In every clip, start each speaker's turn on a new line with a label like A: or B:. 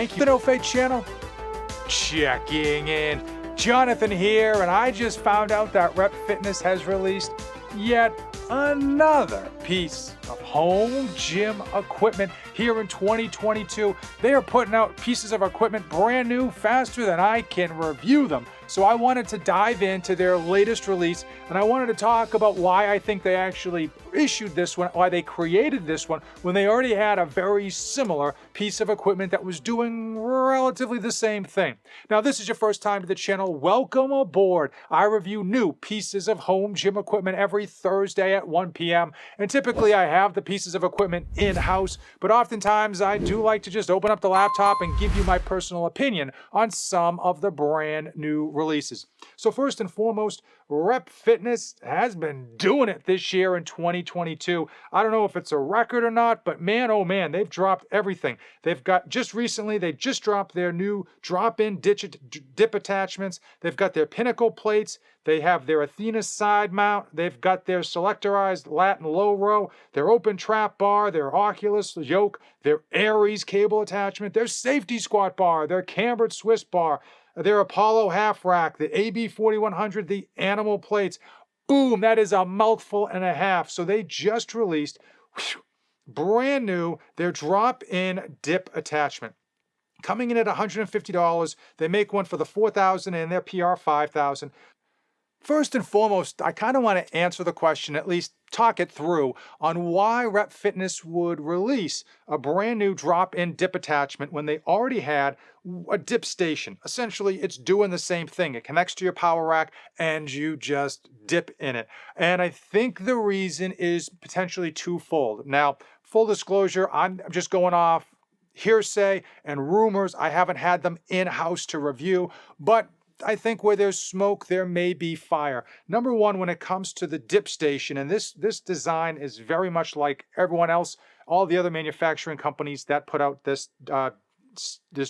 A: Thank you. The No Fate channel, checking in. Jonathan here, and I just found out that Rep Fitness has released yet another piece of home gym equipment here in 2022. They are putting out pieces of equipment brand new faster than I can review them. So I wanted to dive into their latest release, and I wanted to talk about why I think they actually issued this one, why they created this one, when they already had a very similar piece of equipment that was doing relatively the same thing. Now, this is your first time to the channel, welcome aboard. I review new pieces of home gym equipment every Thursday at 1 p.m. And typically I have the pieces of equipment in-house, but oftentimes I do like to just open up the laptop and give you my personal opinion on some of the brand new releases. So first and foremost, Rep Fitness has been doing it this year in 2022. I don't know if it's a record or not, but man, oh man, they've dropped everything. They've got, just recently, they just dropped their new drop-in dip attachments. They've got their Pinnacle plates. They have their Athena side mount. They've got their selectorized lat and low row, their open trap bar, their Oculus yoke, their Aries cable attachment, their safety squat bar, their cambered Swiss bar, their Apollo half rack, the AB 4100, the animal plates. Boom, that is a mouthful and a half. So they just released, brand new, their drop-in dip attachment. Coming in at $150. They make one for the 4000 and their PR 5000. First and foremost, I kind of want to answer the question, at least talk it through, on why Rep Fitness would release a brand new drop-in dip attachment when they already had a dip station. Essentially, it's doing the same thing. It connects to your power rack and you just dip in it. And I think the reason is potentially twofold. Now, full disclosure, I'm just going off hearsay and rumors. I haven't had them in-house to review, but I think where there's smoke, there may be fire. Number one, when it comes to the dip station, and this design is very much like everyone else, all the other manufacturing companies that put out this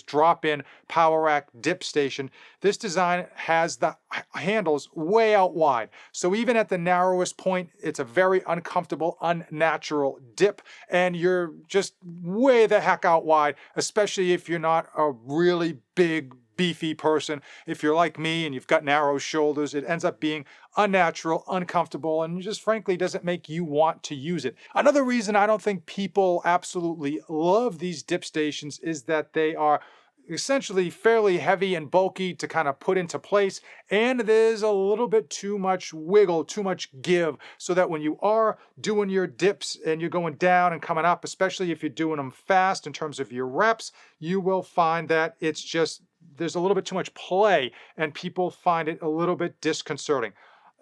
A: drop-in power rack dip station. This design has the handles way out wide. So even at the narrowest point, it's a very uncomfortable, unnatural dip, and you're just way the heck out wide, especially if you're not a really big, beefy person. If you're like me and you've got narrow shoulders, it ends up being unnatural, uncomfortable, and just frankly doesn't make you want to use it. Another reason I don't think people absolutely love these dip stations is that they are essentially fairly heavy and bulky to kind of put into place, and there's a little bit too much wiggle, too much give, so that when you are doing your dips and you're going down and coming up, especially if you're doing them fast in terms of your reps, you will find that it's just, there's a little bit too much play and people find it a little bit disconcerting.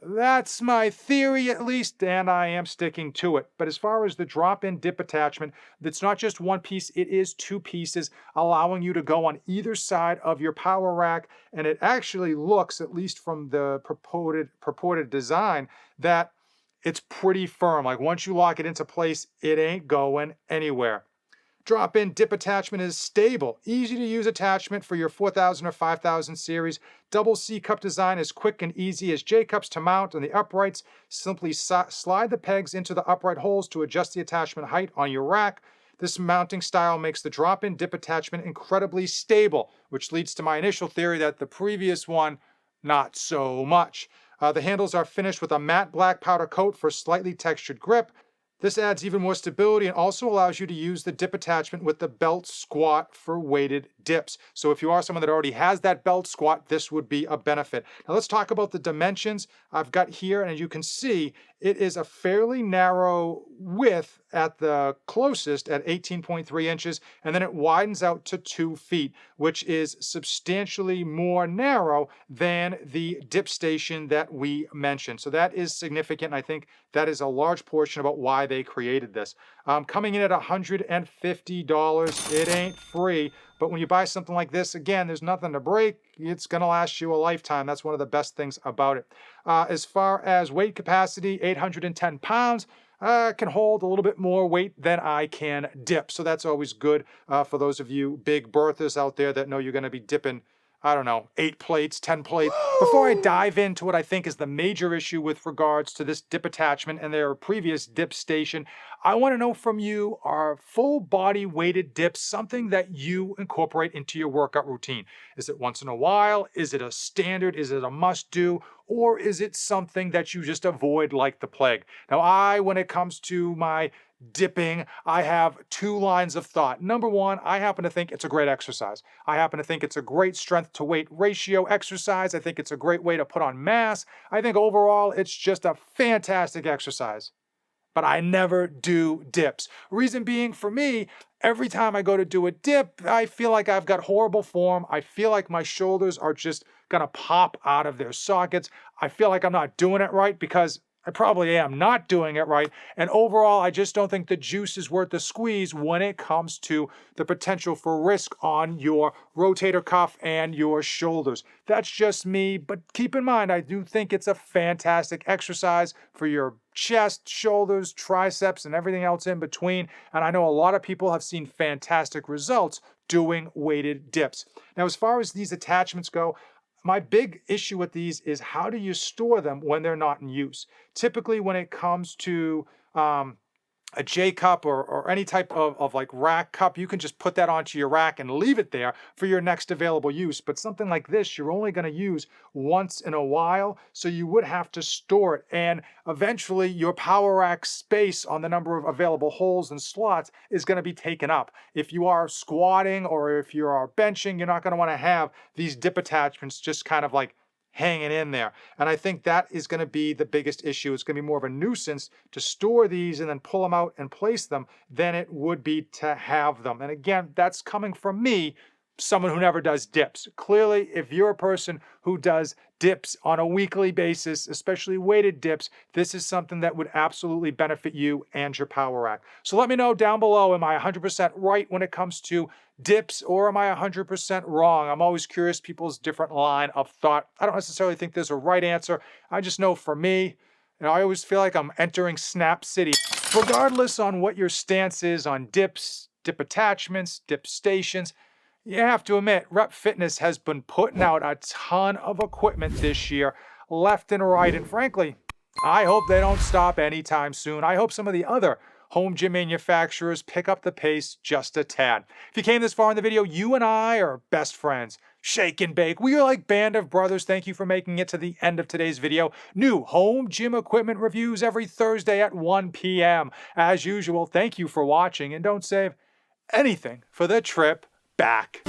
A: That's my theory at least, and I am sticking to it. But as far as the drop-in dip attachment, it's not just one piece, it is two pieces, allowing you to go on either side of your power rack. And it actually looks, at least from the purported design, that it's pretty firm. Like once you lock it into place, it ain't going anywhere. Drop-in dip attachment is stable, easy to use attachment for your 4000 or 5000 series. Double C cup design is quick and easy as J cups to mount on the uprights. Simply slide the pegs into the upright holes to adjust the attachment height on your rack. This mounting style makes the drop-in dip attachment incredibly stable, which leads to my initial theory that the previous one, not so much. The handles are finished with a matte black powder coat for slightly textured grip. This adds even more stability and also allows you to use the dip attachment with the belt squat for weighted dips. So if you are someone that already has that belt squat, this would be a benefit. Now let's talk about the dimensions I've got here, and as you can see, it is a fairly narrow width at the closest at 18.3 inches, and then it widens out to 2 feet, which is substantially more narrow than the dip station that we mentioned. So that is significant. I think that is a large portion about why they created this. Coming in at $150, it ain't free. But when you buy something like this, again, there's nothing to break. It's going to last you a lifetime. That's one of the best things about it. As far as weight capacity, 810 pounds. Can hold a little bit more weight than I can dip. So that's always good for those of you big berthers out there that know you're going to be dipping I don't know, 8 plates, 10 plates. Before I dive into what I think is the major issue with regards to this dip attachment and their previous dip station, I want to know from you, are full body weighted dips something that you incorporate into your workout routine? Is it once in a while? Is it a standard? Is it a must do? Or is it something that you just avoid like the plague? Now, when it comes to my dipping, I have two lines of thought. Number one, I happen to think it's a great exercise. I happen to think it's a great strength to weight ratio exercise. I think it's a great way to put on mass. I think overall it's just a fantastic exercise. But I never do dips. Reason being, for me, every time I go to do a dip, I feel like I've got horrible form. I feel like my shoulders are just gonna pop out of their sockets. I feel like I'm not doing it right because I probably am not doing it right. And overall, I just don't think the juice is worth the squeeze when it comes to the potential for risk on your rotator cuff and your shoulders. That's just me, but keep in mind, I do think it's a fantastic exercise for your chest, shoulders, triceps, and everything else in between. And I know a lot of people have seen fantastic results doing weighted dips. Now, as far as these attachments go, my big issue with these is how do you store them when they're not in use? Typically, when it comes to a J cup or any type of like rack cup, you can just put that onto your rack and leave it there for your next available use. But something like this, you're only going to use once in a while, so you would have to store it. And eventually your power rack space on the number of available holes and slots is going to be taken up. If you are squatting or if you are benching, you're not going to want to have these dip attachments just kind of like hanging in there. And I think that is going to be the biggest issue. It's going to be more of a nuisance to store these and then pull them out and place them than it would be to have them. And again, that's coming from me, someone who never does dips. Clearly, if you're a person who does dips on a weekly basis, especially weighted dips, this is something that would absolutely benefit you and your power rack. So let me know down below, am I 100% right when it comes to dips, or am I 100% wrong? I'm always curious people's different line of thought. I don't necessarily think there's a right answer. I just know for me, I always feel like I'm entering Snap City. Regardless on what your stance is on dips, dip attachments, dip stations, you have to admit, Rep Fitness has been putting out a ton of equipment this year, left and right. And frankly, I hope they don't stop anytime soon. I hope some of the other home gym manufacturers pick up the pace just a tad. If you came this far in the video, you and I are best friends. Shake and bake. We are like band of brothers. Thank you for making it to the end of today's video. New home gym equipment reviews every Thursday at 1 p.m. As usual, thank you for watching, and don't save anything for the trip back.